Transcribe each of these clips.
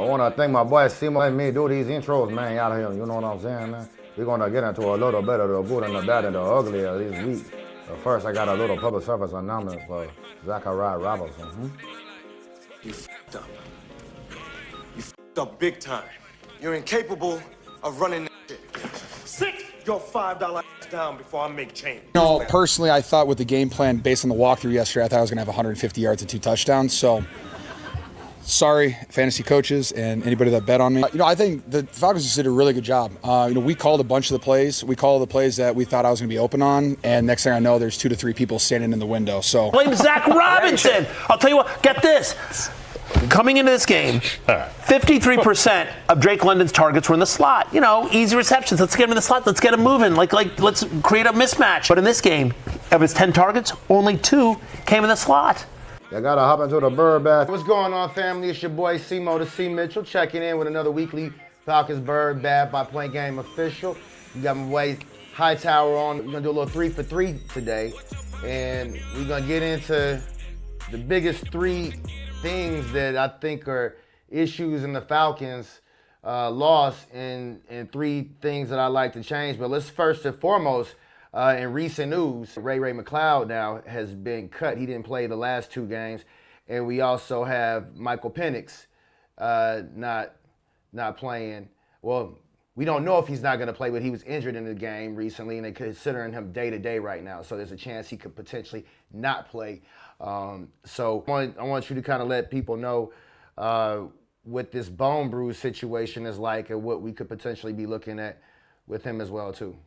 I want to thank my boy Simo letting me do these intros, man, out here. You know what I'm saying, man? We're going to get into a little bit of the good and the bad and the ugly of this week. But first, I got a little public service announcement for Zachariah Robinson. You f***ed up. You f***ed up big time. You're incapable of running that shit. Sit your $5 ass down before I make change. You know, personally, I thought with the game plan based on the walkthrough yesterday, I thought I was going to have 150 yards and 2 touchdowns. So, sorry, fantasy coaches and anybody that bet on me. I think the Falcons just did a really good job. We called a bunch of the plays. We called the plays that we thought I was going to be open on, and next thing I know, there's 2 to 3 people standing in the window. So blame Zach Robinson. I'll tell you what. Get this. Coming into this game, 53% of Drake London's targets were in the slot. Easy receptions. Let's get him in the slot. Let's get him moving. Let's create a mismatch. But in this game, of his 10 targets, only 2 came in the slot. I gotta hop into the Bird Bath. What's going on, family? It's your boy Simo the C Mitchell checking in with another weekly Falcons Bird Bath by Play Game Official. You got my boy Hightower on. We're gonna do a little 3 for 3 today, and we're gonna get into the biggest 3 things that I think are issues in the Falcons loss, and 3 things that I like to change. But let's first and foremost. In recent news, Ray-Ray McCloud now has been cut. He didn't play the last 2 games. And we also have Michael Penix not playing. Well, we don't know if he's not going to play, but he was injured in the game recently, and they're considering him day-to-day right now. So there's a chance he could potentially not play. So I want you to kind of let people know what this bone bruise situation is like and what we could potentially be looking at with him as well, too.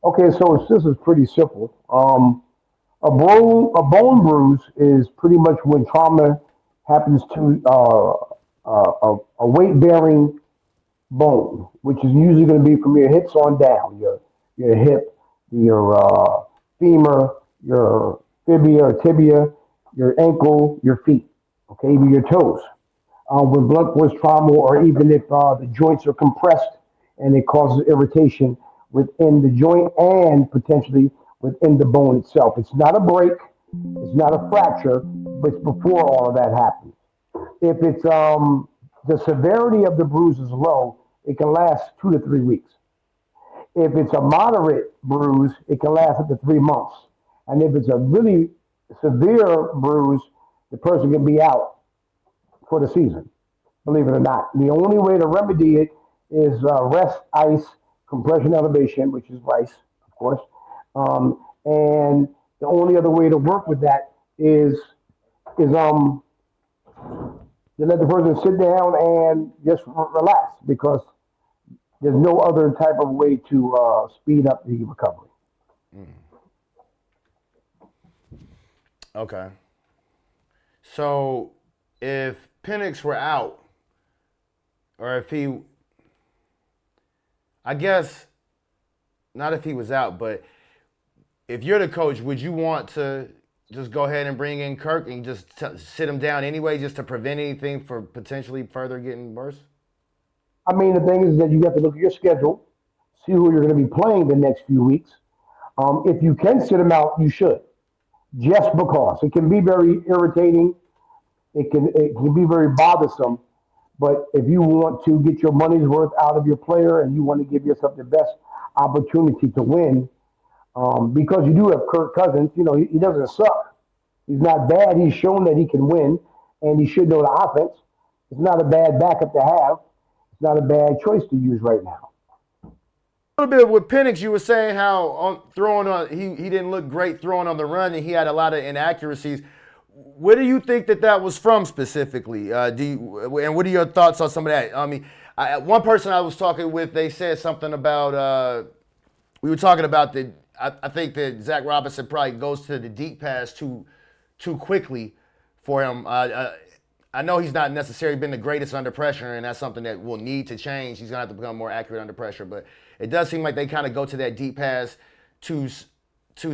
Okay, so this is pretty simple. A bone bruise is pretty much when trauma happens to a weight-bearing bone, which is usually going to be from your hips on down, your hip, your femur, your tibia, your ankle, your feet, okay, even your toes. With blunt force trauma, or even if the joints are compressed and it causes irritation within the joint and potentially within the bone itself. It's not a break, it's not a fracture, but it's before all of that happens. If it's the severity of the bruise is low, it can last 2 to 3 weeks. If it's a moderate bruise, it can last up to 3 months. And if it's a really severe bruise, the person can be out for the season, believe it or not. The only way to remedy it is rest, ice, compression elevation, which is rice, of course. And the only other way to work with that is to let the person sit down and just relax, because there's no other type of way to speed up the recovery. Okay. So if Penix were out, or if he, I guess, not if he was out, but if you're the coach, would you want to just go ahead and bring in Kirk and just sit him down anyway, just to prevent anything from potentially further getting worse? I mean, the thing is that you have to look at your schedule, see who you're going to be playing the next few weeks. If you can sit him out, you should, just because it can be very irritating. It can be very bothersome. But if you want to get your money's worth out of your player and you want to give yourself the best opportunity to win, because you do have Kirk Cousins, he doesn't suck. He's not bad. He's shown that he can win, and he should know the offense. It's not a bad backup to have. It's not a bad choice to use right now. A little bit with Penix, you were saying how he didn't look great throwing on the run, and he had a lot of inaccuracies. Where do you think that was from specifically? And what are your thoughts on some of that? I mean, one person I was talking with, they said something about, we were talking about that. I think that Zach Robinson probably goes to the deep pass too quickly for him. I know he's not necessarily been the greatest under pressure, and that's something that will need to change. He's going to have to become more accurate under pressure, but it does seem like they kind of go to that deep pass too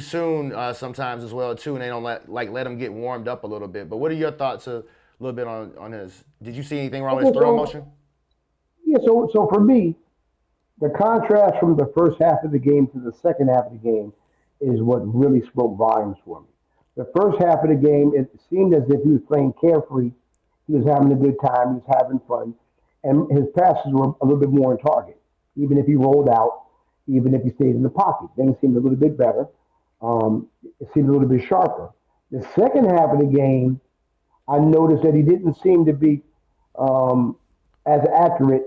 soon sometimes as well too, and they don't let him get warmed up a little bit. But what are your thoughts a little bit on his? Did you see anything wrong with his throwing motion? Yeah, so for me, the contrast from the first half of the game to the second half of the game is what really spoke volumes for me. The first half of the game, it seemed as if he was playing carefree He was having a good time. He was having fun. And his passes were a little bit more on target. Even if he rolled out, even if he stayed in the pocket, things seemed a little bit better. It seemed a little bit sharper. The second half of the game, I noticed that he didn't seem to be as accurate.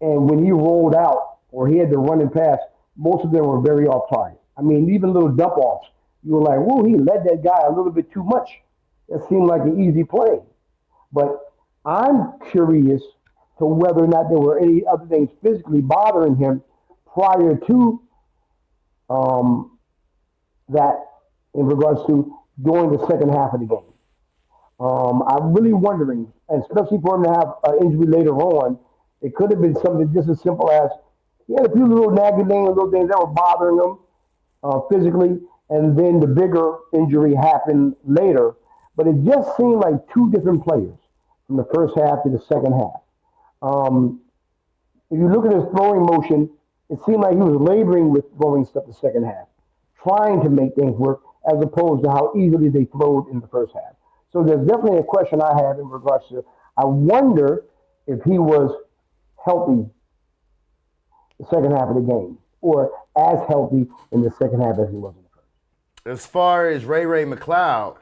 And when he rolled out or he had to run and pass, most of them were very off target. I mean, even little dump offs, you were like, whoa, he led that guy a little bit too much. That seemed like an easy play. But I'm curious to whether or not there were any other things physically bothering him prior to that in regards to during the second half of the game. I'm really wondering, and especially for him to have an injury later on, it could have been something just as simple as he had a few little nagging things, little things that were bothering him physically, and then the bigger injury happened later. But it just seemed like two different players from the first half to the second half. If you look at his throwing motion, it seemed like he was laboring with throwing stuff the second half, trying to make things work as opposed to how easily they flowed in the first half. So there's definitely a question I have in regards to, I wonder if he was healthy the second half of the game, or as healthy in the second half as he was in the first. As far as Ray-Ray McCloud,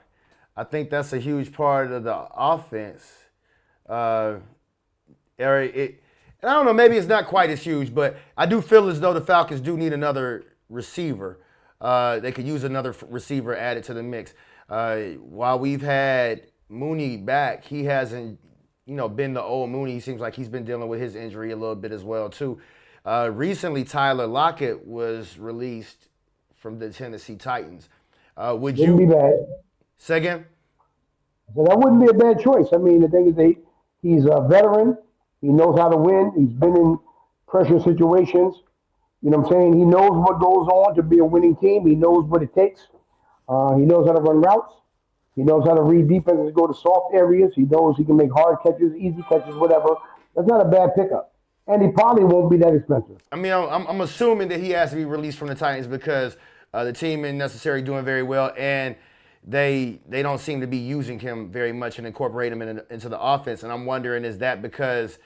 I think that's a huge part of the offense. And I don't know, maybe it's not quite as huge, but I do feel as though the Falcons do need another receiver. They could use another receiver added to the mix. While we've had Mooney back, he hasn't, been the old Mooney. He seems like he's been dealing with his injury a little bit as well, too. Recently, Tyler Lockett was released from the Tennessee Titans. Wouldn't be bad. Say again? So that wouldn't be a bad choice. I mean, the thing is, he's a veteran. He knows how to win. He's been in pressure situations. You know what I'm saying? He knows what goes on to be a winning team. He knows what it takes. He knows how to run routes. He knows how to read defenses, go to soft areas. He knows he can make hard catches, easy catches, whatever. That's not a bad pickup. And he probably won't be that expensive. I mean, I'm assuming that he has to be released from the Titans because the team isn't necessarily doing very well, and they don't seem to be using him very much and incorporate him into the offense. And I'm wondering, is that because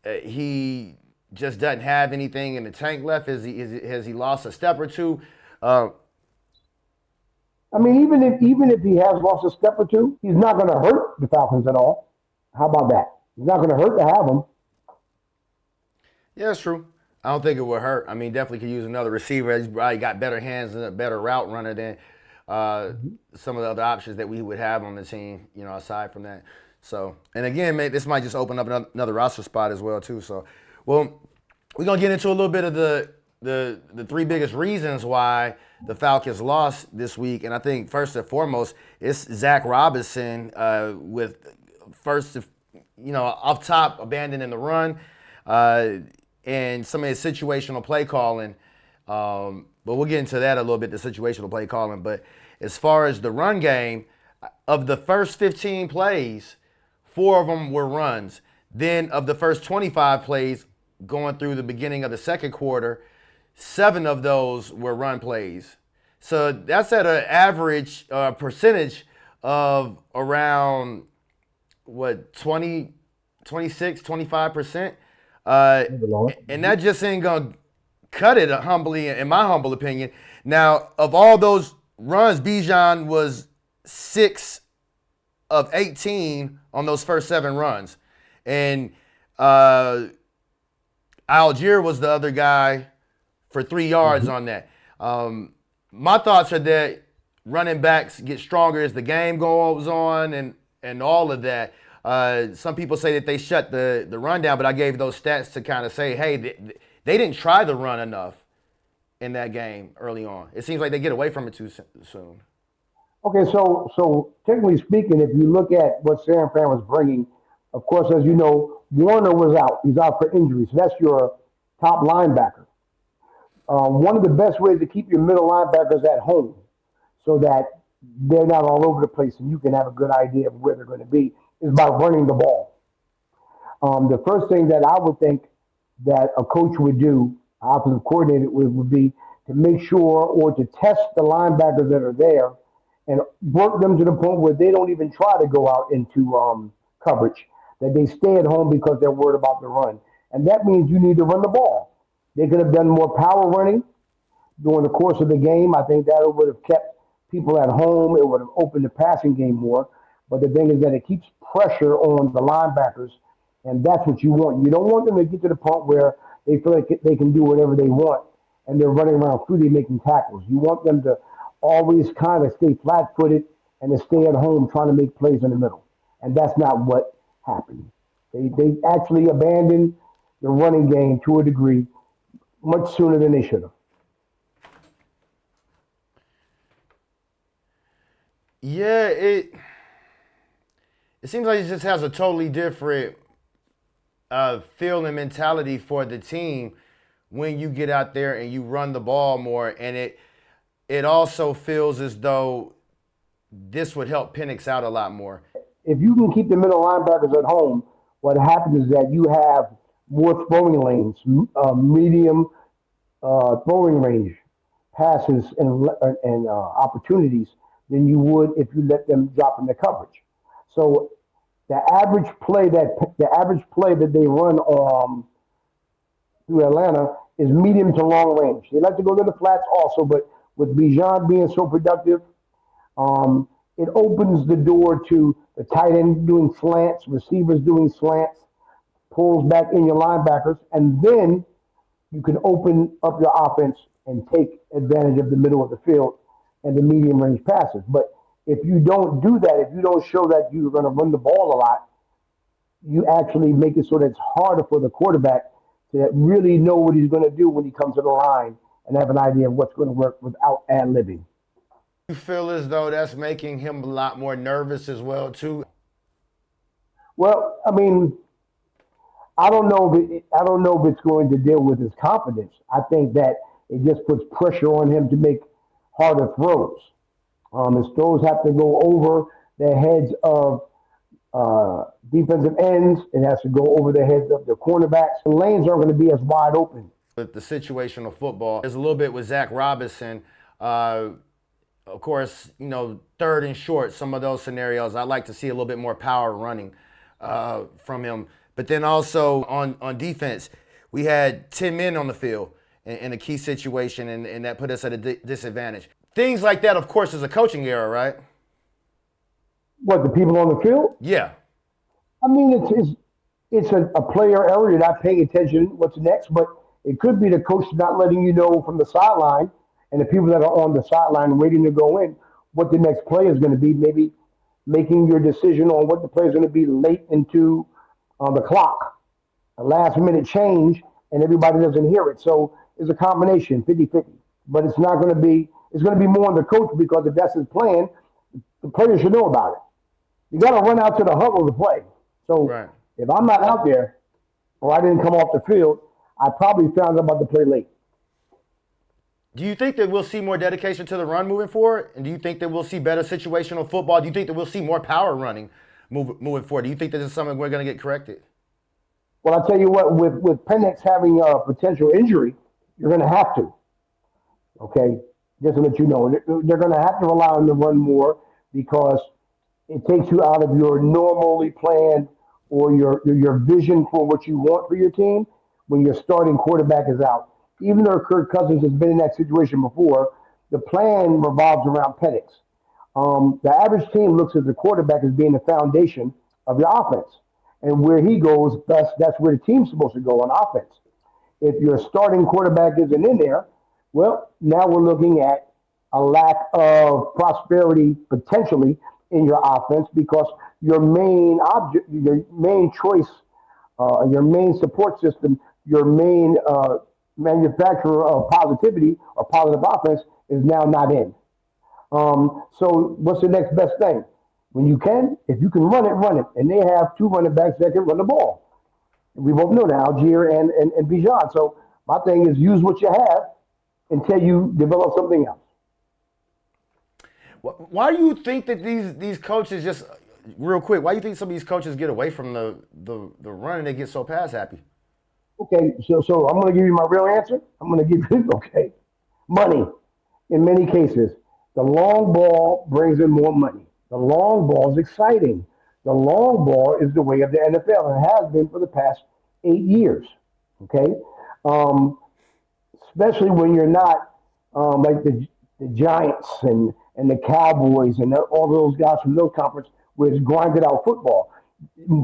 he just doesn't have anything in the tank left? Has he lost a step or two? I mean, even if he has lost a step or two, he's not going to hurt the Falcons at all. How about that? He's not going to hurt to have him. Yeah, it's true. I don't think it would hurt. I mean, definitely could use another receiver. He's probably got better hands and a better route runner than some of the other options that we would have on the team, aside from that. So, and again, this might just open up another roster spot as well, too. So, well, we're going to get into a little bit of the three biggest reasons why the Falcons lost this week. And I think first and foremost, it's Zach Robinson with first, off top, abandoning the run and some of his situational play calling. But we'll get into that a little bit, the situational play calling. But as far as the run game, of the first 15 plays, 4 of them were runs. Then of the first 25 plays going through the beginning of the second quarter, 7 of those were run plays. So that's at an average percentage of around, 26, 25%. And that just ain't going to cut it, humbly, in my humble opinion. Now, of all those runs, Bijan was 6 of 18 on those first 7 runs. And Algier was the other guy for 3 yards on that. My thoughts are that running backs get stronger as the game goes on and all of that. Some people say that they shut the run down, but I gave those stats to kind of say, hey, they didn't try the run enough in that game early on. It seems like they get away from it too soon. Okay, so technically speaking, if you look at what San Fran was bringing, of course, as you know, Warner was out. He's out for injury, so that's your top linebacker. One of the best ways to keep your middle linebackers at home so that they're not all over the place and you can have a good idea of where they're going to be is by running the ball. The first thing that I would think that a coach would do, offensive coordinator would be to make sure or to test the linebackers that are there and work them to the point where they don't even try to go out into coverage, that they stay at home because they're worried about the run. And that means you need to run the ball. They could have done more power running during the course of the game. I think that would have kept people at home. It would have opened the passing game more. But the thing is that it keeps pressure on the linebackers, and that's what you want. You don't want them to get to the point where they feel like they can do whatever they want, and they're running around freely making tackles. You want them to always kind of stay flat-footed and to stay at home trying to make plays in the middle. And that's not what happened. They actually abandoned the running game to a degree much sooner than they should have. Yeah, it seems like it just has a totally different feel and mentality for the team when you get out there and you run the ball more, and it also feels as though this would help Penix out a lot more. If you can keep the middle linebackers at home, what happens is that you have more throwing lanes, medium throwing range passes and opportunities than you would if you let them drop in the coverage. So the average play that they run through Atlanta is medium to long range. They like to go to the flats also, but with Bijan being so productive, it opens the door to the tight end doing slants, receivers doing slants, pulls back in your linebackers, and then you can open up your offense and take advantage of the middle of the field and the medium range passes. But if you don't do that, if you don't show that you're going to run the ball a lot, you actually make it so that it's harder for the quarterback to really know what he's going to do when he comes to the line and have an idea of what's going to work without ad-libbing. You feel as though that's making him a lot more nervous as well, too? Well, I mean, I don't know if it's going to deal with his confidence. I think that it just puts pressure on him to make harder throws. His throws have to go over the heads of defensive ends. It has to go over the heads of the cornerbacks. The lanes aren't going to be as wide open. With the situational football, there's a little bit with Zach Robinson. Of course, third and short, some of those scenarios, I'd like to see a little bit more power running from him. But then also on defense, we had 10 men on the field in a key situation, and that put us at a disadvantage. Things like that, of course, is a coaching error, right? What, the people on the field? Yeah. I mean, it's a player error. You're not paying attention what's next, but it could be the coach not letting you know from the sideline and the people that are on the sideline waiting to go in what the next play is going to be, maybe making your decision on what the play is going to be late into the clock, a last-minute change, and everybody doesn't hear it. So it's a combination, 50-50. But it's going to be more on the coach, because if that's his plan, the player should know about it. You got to run out to the huddle to play. So right. If I'm not out there or I didn't come off the field, I probably found out about the play late. Do you think that we'll see more dedication to the run moving forward? And do you think that we'll see better situational football? Do you think that we'll see more power running moving forward? Do you think that this is something we're going to get corrected? Well, I'll tell you what, with Penix having a potential injury, you're going to have to. Okay? Just to let you know, they're going to have to rely on the run more, because it takes you out of your normally planned or your vision for what you want for your team when your starting quarterback is out. Even though Kirk Cousins has been in that situation before, the plan revolves around Penix. The average team looks at the quarterback as being the foundation of your offense. And where he goes, that's where the team's supposed to go on offense. If your starting quarterback isn't in there, well, now we're looking at a lack of prosperity potentially in your offense, because your main object, your main choice, your main support system, your main manufacturer of positivity or positive offense is now not in. So what's the next best thing? When you can, if you can run it. And they have two running backs that can run the ball. And we both know that, Algier and Bijan. So my thing is, use what you have until you develop something else. Why do you think that these coaches just, real quick, why do you think some of these coaches get away from the run and they get so pass happy? Okay, so I'm going to give you my real answer. I'm going to give you, money. In many cases, the long ball brings in more money. The long ball is exciting. The long ball is the way of the NFL and has been for the past 8 years. Okay, especially when you're not like the Giants and the Cowboys and all those guys from those conference where it's grinded out football.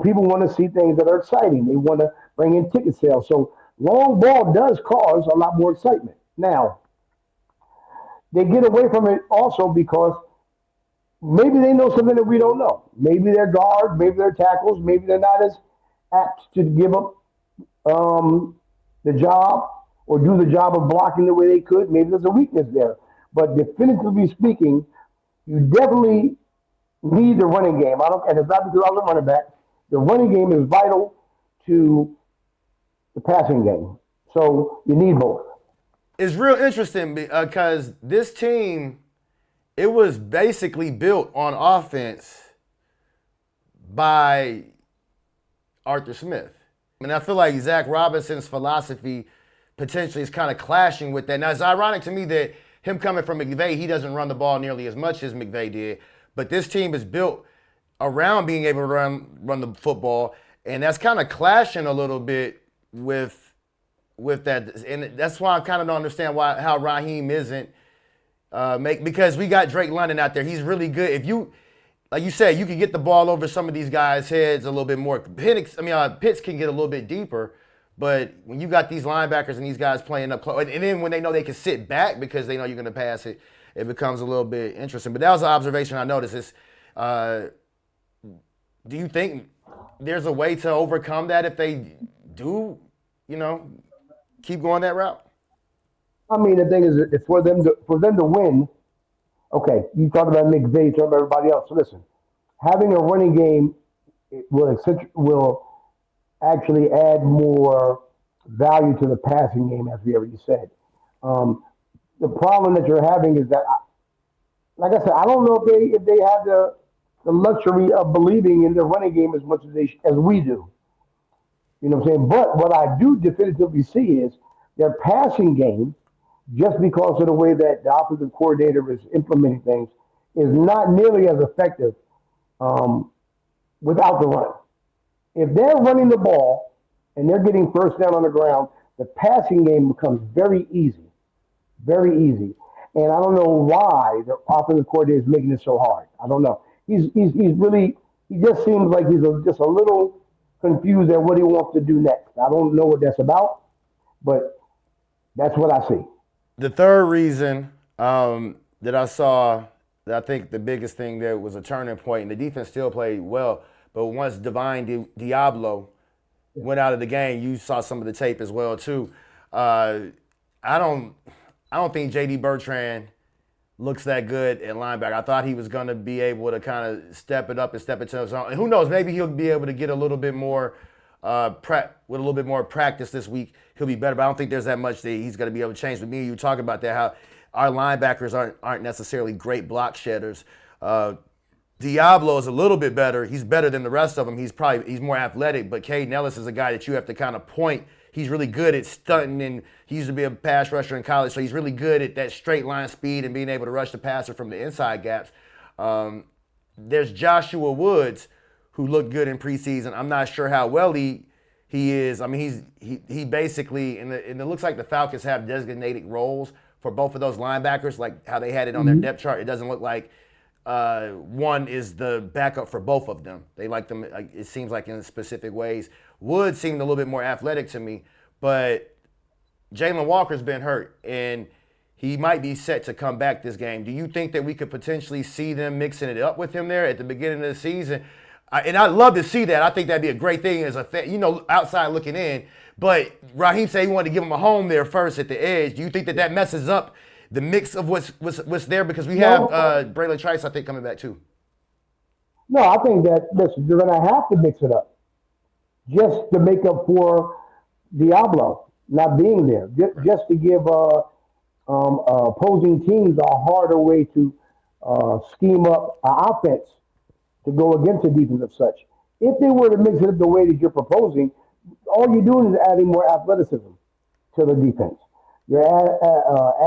People want to see things that are exciting. They want to bring in ticket sales. So long ball does cause a lot more excitement. Now, they get away from it also because maybe they know something that we don't know. Maybe they're guards, maybe they're tackles, maybe they're not as apt to give up the job or do the job of blocking the way they could. Maybe there's a weakness there. But definitively speaking, you definitely need the running game. And it's not because I was a running back. The running game is vital to the passing game. So you need both. It's real interesting because this team, it was basically built on offense by Arthur Smith. And I feel like Zach Robinson's philosophy potentially is kind of clashing with that. Now, it's ironic to me that him coming from McVay, he doesn't run the ball nearly as much as McVay did. But this team is built around being able to run the football, and that's kind of clashing a little bit with that. And that's why I kind of don't understand how Raheem isn't because we got Drake London out there. He's really good. If you, like you said, you can get the ball over some of these guys' heads a little bit more. Pitts can get a little bit deeper. But when you got these linebackers and these guys playing up close, and then when they know they can sit back because they know you're going to pass it, it becomes a little bit interesting. But that was an observation I noticed. Do you think there's a way to overcome that if they do, keep going that route? I mean, the thing is, if for them to win, okay, you talk about McVay, you talk about everybody else. So listen, having a running game will actually add more value to the passing game, as we already said. The problem that you're having is that, like I said, I don't know if they have the luxury of believing in their running game as much as we do. You know what I'm saying? But what I do definitively see is their passing game, just because of the way that the offensive coordinator is implementing things, is not nearly as effective without the run. If they're running the ball and they're getting first down on the ground, the passing game becomes very easy. Very easy. And I don't know why the offensive coordinator is making it so hard. I don't know. He's really, he just seems like he's just a little confused at what he wants to do next. I don't know what that's about, but that's what I see. The third reason that I saw, that I think the biggest thing there was a turning point, and the defense still played well, but once Divine Deablo went out of the game, you saw some of the tape as well too. I don't think J.D. Bertrand looks that good at linebacker. I thought he was going to be able to kind of step it up and step into his own. And who knows, maybe he'll be able to get a little bit more prep with a little bit more practice this week. He'll be better, but I don't think there's that much that he's going to be able to change. With me and you talk about that, how our linebackers aren't necessarily great block shedders. Deablo is a little bit better. He's better than the rest of them. He's more athletic, but Caden Ellis is a guy that you have to kind of point. He's really good at stunting, and he used to be a pass rusher in college, so he's really good at that straight line speed and being able to rush the passer from the inside gaps. There's Joshua Woods, who looked good in preseason. I'm not sure how well he is. I mean, he basically, and it looks like the Falcons have designated roles for both of those linebackers, like how they had it on their depth chart. It doesn't look like one is the backup for both of them. They like them, it seems like, in specific ways. Wood seemed a little bit more athletic to me, but Jalen Walker's been hurt, and he might be set to come back this game. Do you think that we could potentially see them mixing it up with him there at the beginning of the season? And I'd love to see that. I think that'd be a great thing as outside looking in. But Raheem said he wanted to give him a home there first at the edge. Do you think that messes up the mix of what's there? Because we have Braylon Trice, I think, coming back too. No, I think that, listen, you're going to have to mix it up just to make up for Deablo not being there, just to give opposing teams a harder way to scheme up an offense to go against a defense of such. If they were to mix it up the way that you're proposing, all you're doing is adding more athleticism to the defense. You're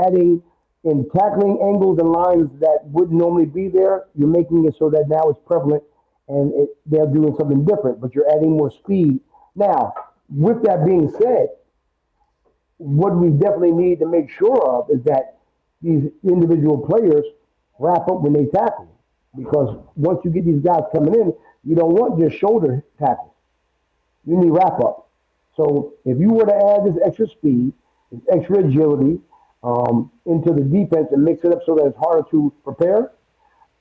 adding in tackling angles and lines that wouldn't normally be there. You're making it so that now it's prevalent and they're doing something different, but you're adding more speed. Now, with that being said, what we definitely need to make sure of is that these individual players wrap up when they tackle. Because once you get these guys coming in, you don't want just shoulder tackles. You need wrap up. So if you were to add this extra speed, this extra agility into the defense and mix it up so that it's harder to prepare,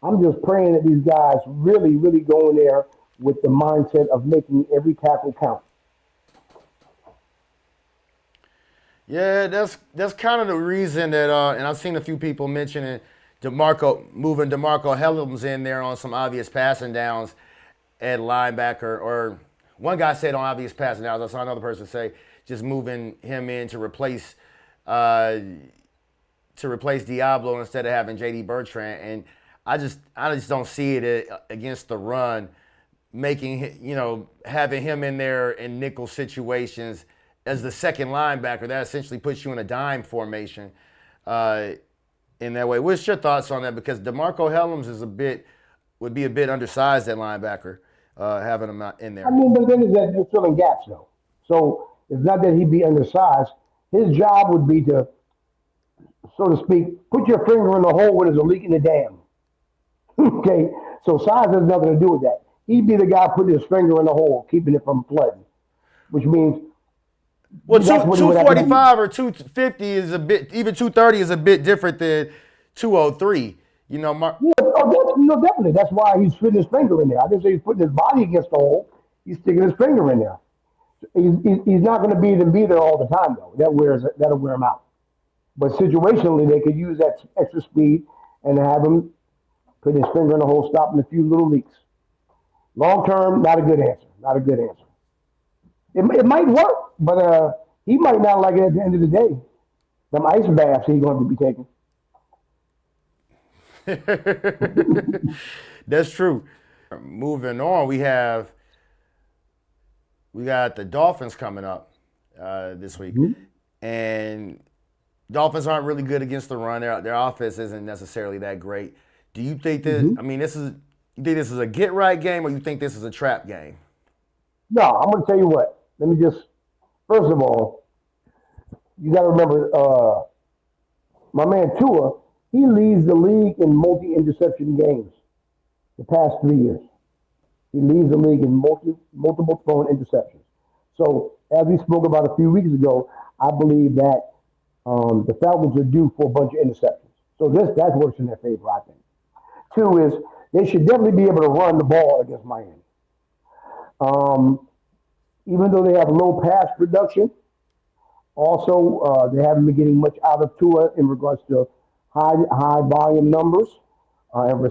I'm just praying that these guys really, really go in there with the mindset of making every tackle count. Yeah, that's kind of the reason that, and I've seen a few people mentioning moving DeMarco Hellams in there on some obvious passing downs at linebacker, or one guy said on obvious passing downs. I saw another person say just moving him in to replace Deablo instead of having J.D. Bertrand, and I just don't see it against the run, having him in there in nickel situations as the second linebacker. That essentially puts you in a dime formation in that way. What's your thoughts on that? Because DeMarco Hellams would be a bit undersized at linebacker, having him in there. I mean, the thing is that they're filling gaps, though. So it's not that he'd be undersized. His job would be to, so to speak, put your finger in the hole when there's a leak in the dam. Okay? So size has nothing to do with that. He'd be the guy putting his finger in the hole, keeping it from flooding, which means. Well, 245 or 250 is a bit, even 230 is a bit different than 203. Yeah, definitely. That's why he's putting his finger in there. I didn't say he's putting his body against the hole. He's sticking his finger in there. He's not going to be there all the time, though. That'll wear him out. But situationally, they could use that extra speed and have him put his finger in the hole, stopping a few little leaks. Long term, not a good answer. Not a good answer. It might work, but he might not like it at the end of the day. Them ice baths he's going to be taking. That's true. Moving on, we got the Dolphins coming up this week, and Dolphins aren't really good against the run. Their offense isn't necessarily that great. Do you think that? I mean, you think this is a get right game, or you think this is a trap game? No, I'm going to tell you what. Let me just, first of all, you got to remember, my man Tua, he leads the league in multi-interception games the past 3 years. He leads the league in multiple thrown interceptions. So, as we spoke about a few weeks ago, I believe that the Falcons are due for a bunch of interceptions. So that works in their favor, I think. Two is they should definitely be able to run the ball against Miami. Even though they have low pass production, also they haven't been getting much out of Tua in regards to high volume numbers and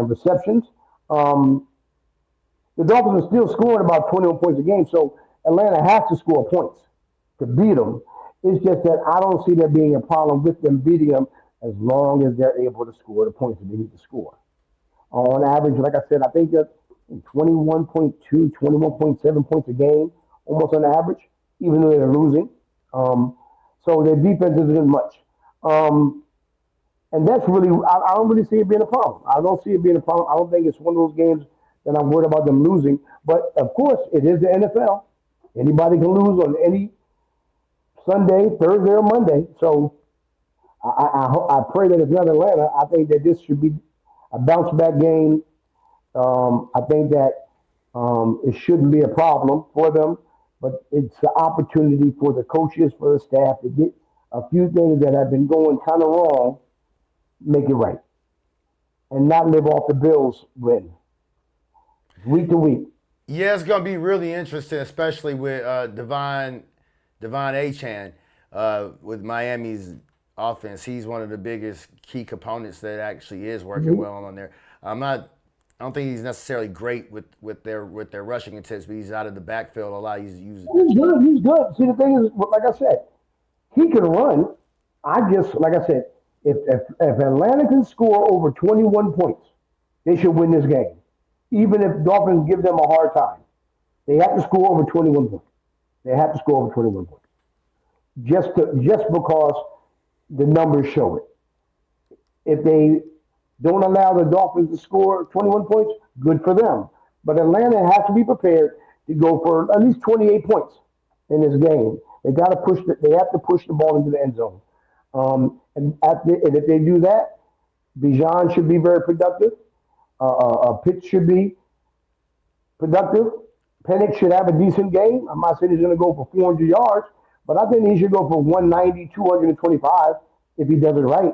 receptions. The Dolphins are still scoring about 21 points a game, so Atlanta has to score points to beat them. It's just that I don't see there being a problem with them beating them as long as they're able to score the points that they need to score. On average, like I said, I think that 21.2, 21.7 points a game, almost on average, even though they're losing. So their defense isn't much. And that's really, I don't really see it being a problem. I don't see it being a problem. I don't think it's one of those games that I'm worried about them losing. But, of course, it is the NFL. Anybody can lose on any Sunday, Thursday, or Monday. So I pray that it's not Atlanta. I think that this should be a bounce-back game. I think that it shouldn't be a problem for them, but it's an opportunity for the coaches, for the staff to get a few things that have been going kind of wrong, make it right, and not live off the Bills' win week to week. Yeah, it's going to be really interesting, especially with Divine Achane with Miami's offense. He's one of the biggest key components that actually is working well on there. I don't think he's necessarily great with their rushing attempts, but he's out of the backfield a lot. He's good. He's good. See, the thing is, like I said, he can run. Like I said, if Atlanta can score over 21 points, they should win this game. Even if Dolphins give them a hard time, they have to score over 21 points. They have to score over 21 points. Just because the numbers show it. If they don't allow the Dolphins to score 21 points, good for them. But Atlanta has to be prepared to go for at least 28 points in this game. They got to push. They have to push the ball into the end zone. And if they do that, Bijan should be very productive. Pitts should be productive. Penix should have a decent game. I'm not saying he's going to go for 400 yards, but I think he should go for 190, 225 if he does it right.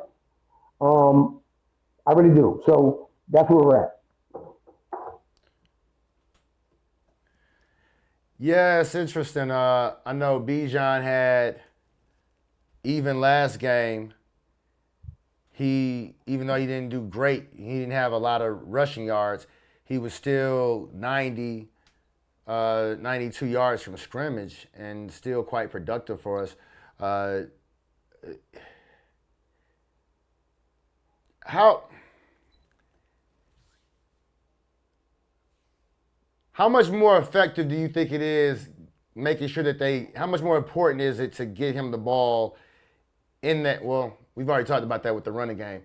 I really do. So that's where we're at. Yeah, it's interesting. I know Bijan had, even last game, even though he didn't do great, he didn't have a lot of rushing yards, he was still 92 yards from scrimmage and still quite productive for us. How much more effective do you think it is making sure that how much more important is it to get him the ball in that, well, we've already talked about that with the running game,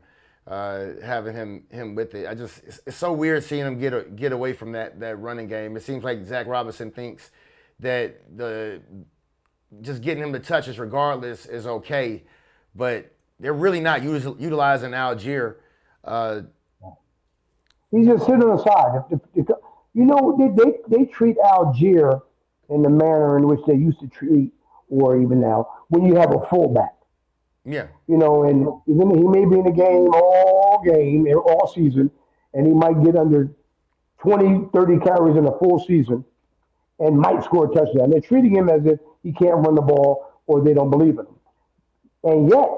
having him with it. It's so weird seeing him get away from that running game. It seems like Zach Robinson thinks that just getting him the touches regardless is okay, but they're really not utilizing Algier. He's just sitting on the side. They treat Algier in the manner in which they used to treat, or even now, when you have a fullback. Yeah. And then he may be in the game all season, and he might get under 20, 30 carries in a full season and might score a touchdown. They're treating him as if he can't run the ball or they don't believe in him. And yet,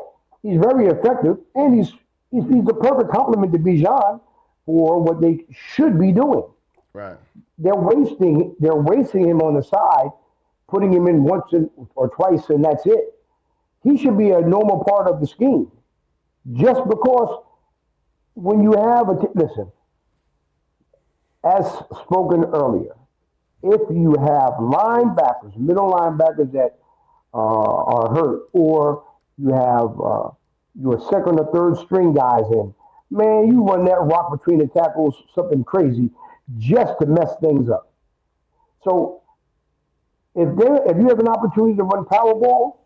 he's very effective, and he's the perfect complement to Bijan for what they should be doing. Right. They're wasting him on the side, putting him in once or twice, and that's it. He should be a normal part of the scheme. Just because when you have listen, as spoken earlier, if you have linebackers, middle linebackers that are hurt, or you have your second or third string guys in, man, you run that rock between the tackles, something crazy, just to mess things up. So if you have an opportunity to run power ball,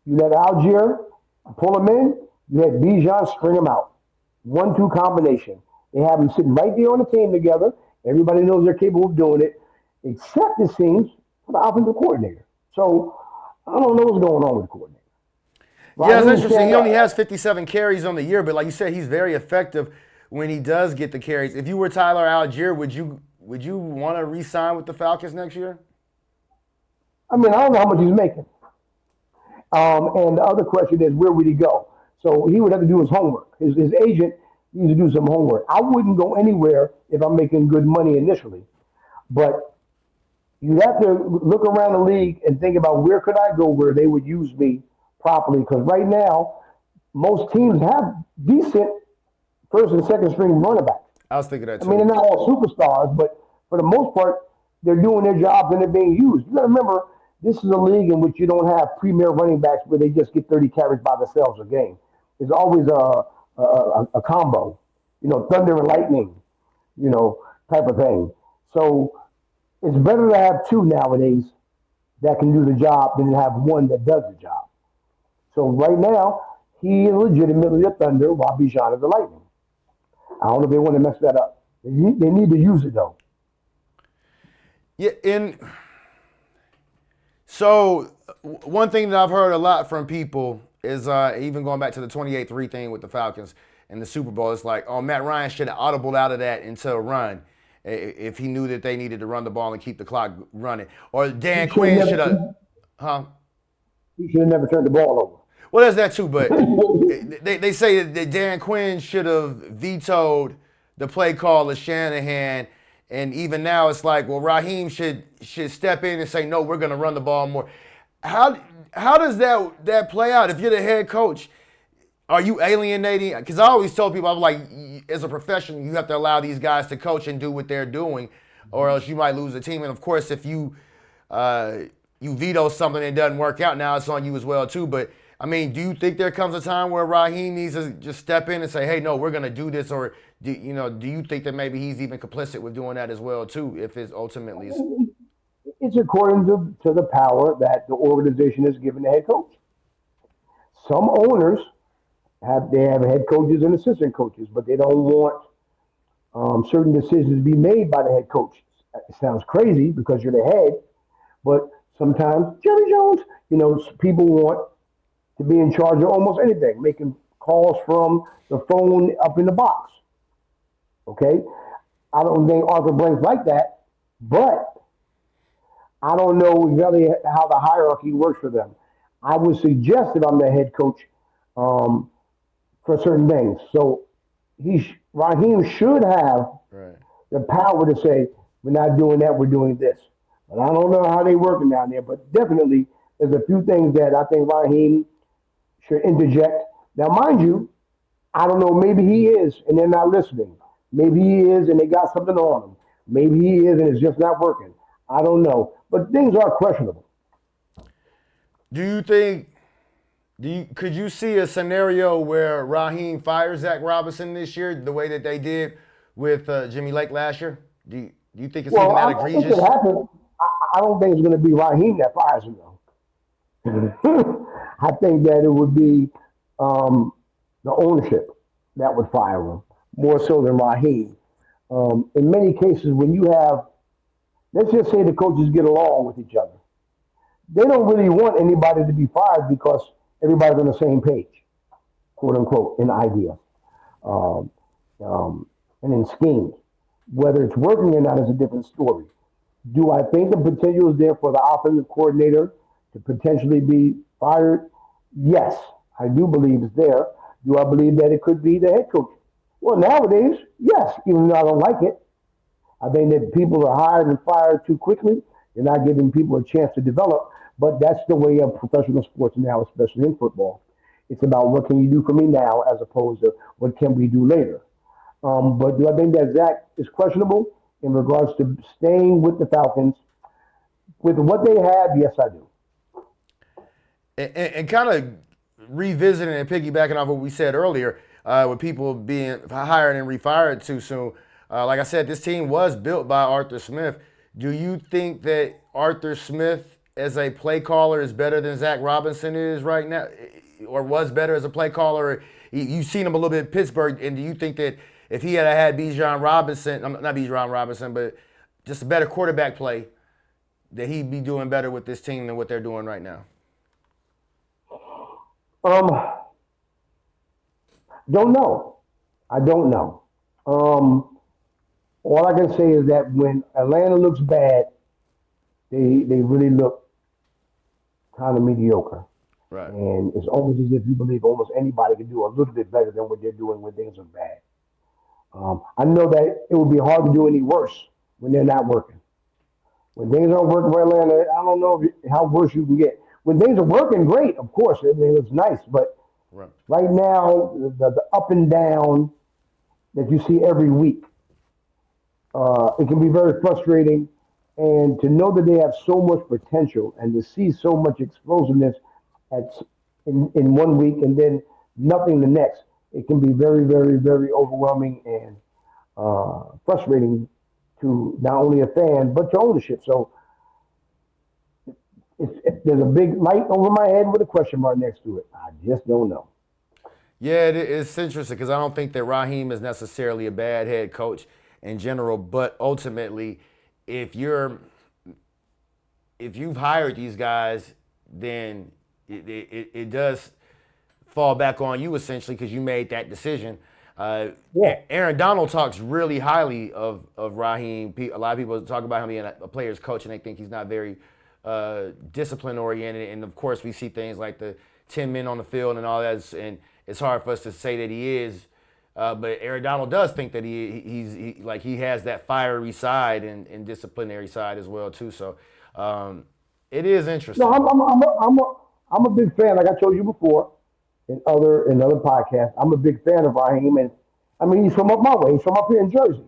you let Algier pull him in, you let Bijan string him out. 1-2 combination. They have them sitting right there on the team together. Everybody knows they're capable of doing it, except it seems for the offensive coordinator. So I don't know what's going on with the coordinator. Yeah, it's interesting. He only has 57 carries on the year, but like you said, he's very effective when he does get the carries. If you were Tyler Algier, would you want to re-sign with the Falcons next year? I mean, I don't know how much he's making. And the other question is, where would he go? So he would have to do his homework. His agent needs to do some homework. I wouldn't go anywhere if I'm making good money initially. But you have to look around the league and think about where could I go where they would use me properly. Because right now, most teams have decent first and second string running backs. I was thinking that too. I mean, they're not all superstars, but for the most part, they're doing their jobs and they're being used. You got to remember, this is a league in which you don't have premier running backs where they just get 30 carries by themselves a game. There's always a combo, thunder and lightning, type of thing. So it's better to have two nowadays that can do the job than to have one that does the job. So right now, he is legitimately a thunder while Bijan is the lightning. I don't know if they want to mess that up. They need to use it, though. Yeah, so one thing that I've heard a lot from people is even going back to the 28-3 thing with the Falcons and the Super Bowl, it's like, oh, Matt Ryan should have audibled out of that into a run if he knew that they needed to run the ball and keep the clock running. Or Dan Quinn should have, He should have never turned the ball over. Well, there's that too, but they say that Dan Quinn should have vetoed the play call of Shanahan, and even now it's like, well, Raheem should step in and say, no, we're going to run the ball more. How does that play out? If you're the head coach, are you alienating? Because I always tell people, I'm like, as a professional, you have to allow these guys to coach and do what they're doing, or else you might lose the team. And of course, if you veto something that doesn't work out, now it's on you as well too. But I mean, do you think there comes a time where Raheem needs to just step in and say, hey, no, we're going to do this, or Do you think that maybe he's even complicit with doing that as well too? If it's ultimately, It's according to the power that the organization has given the head coach. Some owners have head coaches and assistant coaches, but they don't want certain decisions to be made by the head coach. It sounds crazy because you're the head, but sometimes Jerry Jones, people want to be in charge of almost anything, making calls from the phone up in the box. Okay, I don't think Arthur Blank's like that, but I don't know exactly how the hierarchy works for them. I would suggest that I'm the head coach for certain things. So Raheem should have right. the power to say, we're not doing that, we're doing this. But I don't know how they're working down there, but definitely there's a few things that I think Raheem should interject. Now, mind you, I don't know, maybe he is and they're not listening. Maybe he is and they got something on him. Maybe he is and it's just not working. I don't know. But things are questionable. Could you see a scenario where Raheem fires Zach Robinson this year the way that they did with Jimmy Lake last year? Do you think it's even that egregious? I think it happens. I don't think it's going to be Raheem that fires him, though. I think that it would be the ownership that would fire him, more so than Raheem. In many cases, when you have, let's just say the coaches get along with each other, they don't really want anybody to be fired because everybody's on the same page, quote unquote, in ideas and in schemes. Whether it's working or not is a different story. Do I think the potential is there for the offensive coordinator to potentially be fired? Yes, I do believe it's there. Do I believe that it could be the head coach? Well, nowadays, yes, even though I don't like it. I think that people are hired and fired too quickly. You're not giving people a chance to develop, but that's the way of professional sports now, especially in football. It's about what can you do for me now as opposed to what can we do later. But do I think that Zach is questionable in regards to staying with the Falcons? With what they have, yes, I do. And kind of revisiting and piggybacking off what we said earlier, with people being hired and refired too soon. Like I said, this team was built by Arthur Smith. Do you think that Arthur Smith as a play caller is better than Zach Robinson is right now, or was better as a play caller? You've seen him a little bit in Pittsburgh, and do you think that if he had Bijan Robinson, not Bijan Robinson, but just a better quarterback play, that he'd be doing better with this team than what they're doing right now? Don't know. I don't know. All I can say is that when Atlanta looks bad, they really look kind of mediocre. Right. And it's almost as if you believe almost anybody can do a little bit better than what they're doing when things are bad. I know that it would be hard to do any worse when they're not working. When things aren't working for Atlanta, I don't know how worse you can get. When things are working, great, of course, it looks nice. But right now, the up and down that you see every week, it can be very frustrating. And to know that they have so much potential and to see so much explosiveness in 1 week and then nothing the next, it can be very, very, very overwhelming and frustrating to not only a fan, but to ownership. So there's a big light over my head with a question mark next to it. I just don't know. Yeah, it's interesting because I don't think that Raheem is necessarily a bad head coach in general, but ultimately, if you've hired these guys, then it does fall back on you essentially because you made that decision. Aaron Donald talks really highly of Raheem. A lot of people talk about him being a player's coach, and they think he's not very discipline oriented. And of course, we see things like the 10 men on the field and all that, and it's hard for us to say that he is. But Aaron Donald does think that he has that fiery side and disciplinary side as well too. So it is interesting. No, I'm a big fan. Like I told you before, in other podcasts, I'm a big fan of Raheem, and I mean he's from up my way. He's from up here in Jersey,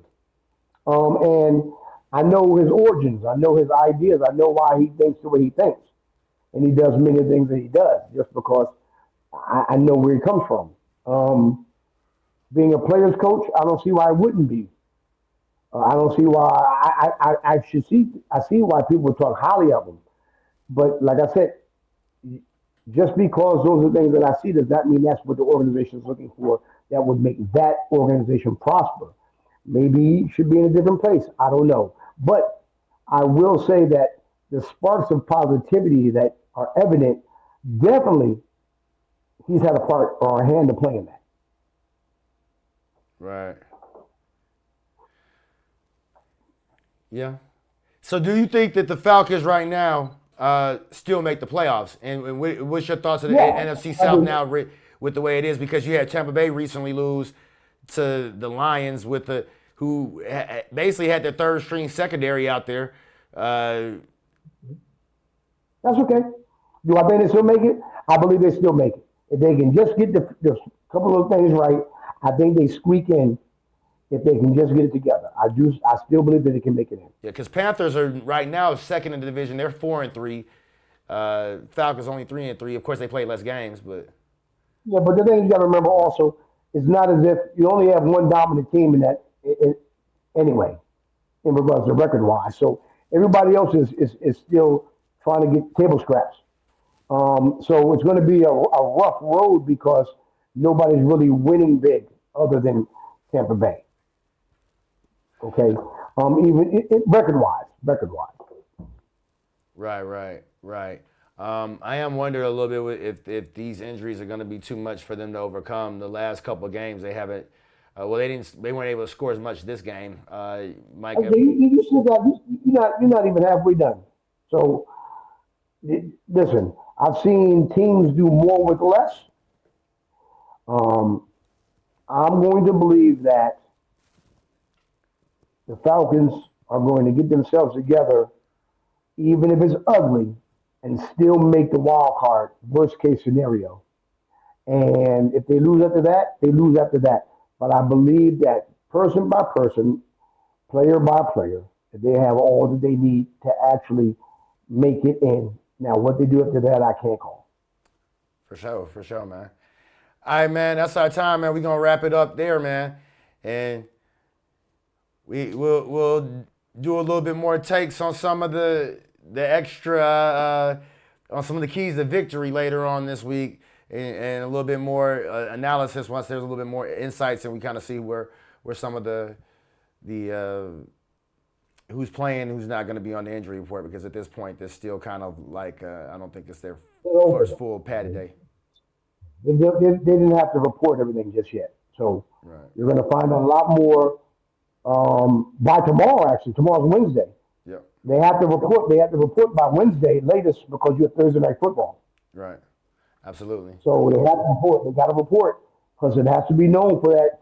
and I know his origins. I know his ideas. I know why he thinks the way he thinks, and he does many things that he does just because I know where he comes from. Being a player's coach, I don't see why it wouldn't be. I don't see why. I see why people talk highly of him. But like I said, just because those are things that I see does not mean that's what the organization is looking for. That would make that organization prosper. Maybe he should be in a different place. I don't know. But I will say that the sparks of positivity that are evident, definitely he's had a part or a hand to play in that. Right. Yeah. So do you think that the Falcons right now still make the playoffs? And what's your thoughts of the NFC South now with the way it is? Because you had Tampa Bay recently lose to the Lions who basically had their third string secondary out there. That's okay. Do I think they still make it? I believe they still make it. If they can just get the couple of things right, I think they squeak in. If they can just get it together, I still believe that they can make it in. Yeah, because Panthers are right now second in the division. They're 4-3. Falcons only 3-3. Of course, they play less games, but yeah. But the thing you got to remember also, it's not as if you only have one dominant team in that anyway, in regards to record wise. So everybody else is still trying to get table scraps. So it's going to be a rough road because nobody's really winning big other than Tampa Bay. Okay, even record-wise. Right. I am wondering a little bit if these injuries are going to be too much for them to overcome. The last couple of games they haven't. They weren't able to score as much this game. Mike, okay, you still got you're not even halfway done. So listen, I've seen teams do more with less. I'm going to believe that the Falcons are going to get themselves together, even if it's ugly, and still make the wild card, worst case scenario. And if they lose after that, they lose after that. But I believe that person by person, player by player, that they have all that they need to actually make it in. Now, what they do after that, I can't call. For sure, man. All right, man, that's our time, man. We're going to wrap it up there, man. And we'll do a little bit more takes on some of the extra, on some of the keys to victory later on this week, and a little bit more analysis once there's a little bit more insights and we kind of see where some of the who's playing, who's not going to be on the injury report, because at this point, they're still kind of like, I don't think it's their first full padded day. They didn't have to report everything just yet. So you're going to find out a lot more by tomorrow, actually. Tomorrow's Wednesday. Yep. They have to report by Wednesday latest because you have Thursday night football. Right. Absolutely. So they have to report. They got to report because it has to be known for that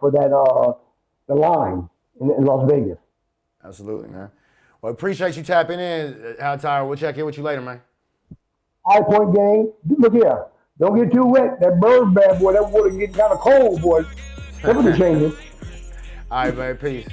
the line in Las Vegas. Absolutely, man. Well, appreciate you tapping in, Al Tyre. We'll check in with you later, man. High Point game. Look here. Don't get too wet. That bird bath, boy, that water getting kind of cold, boy. Temperature changing. All right, man. Peace.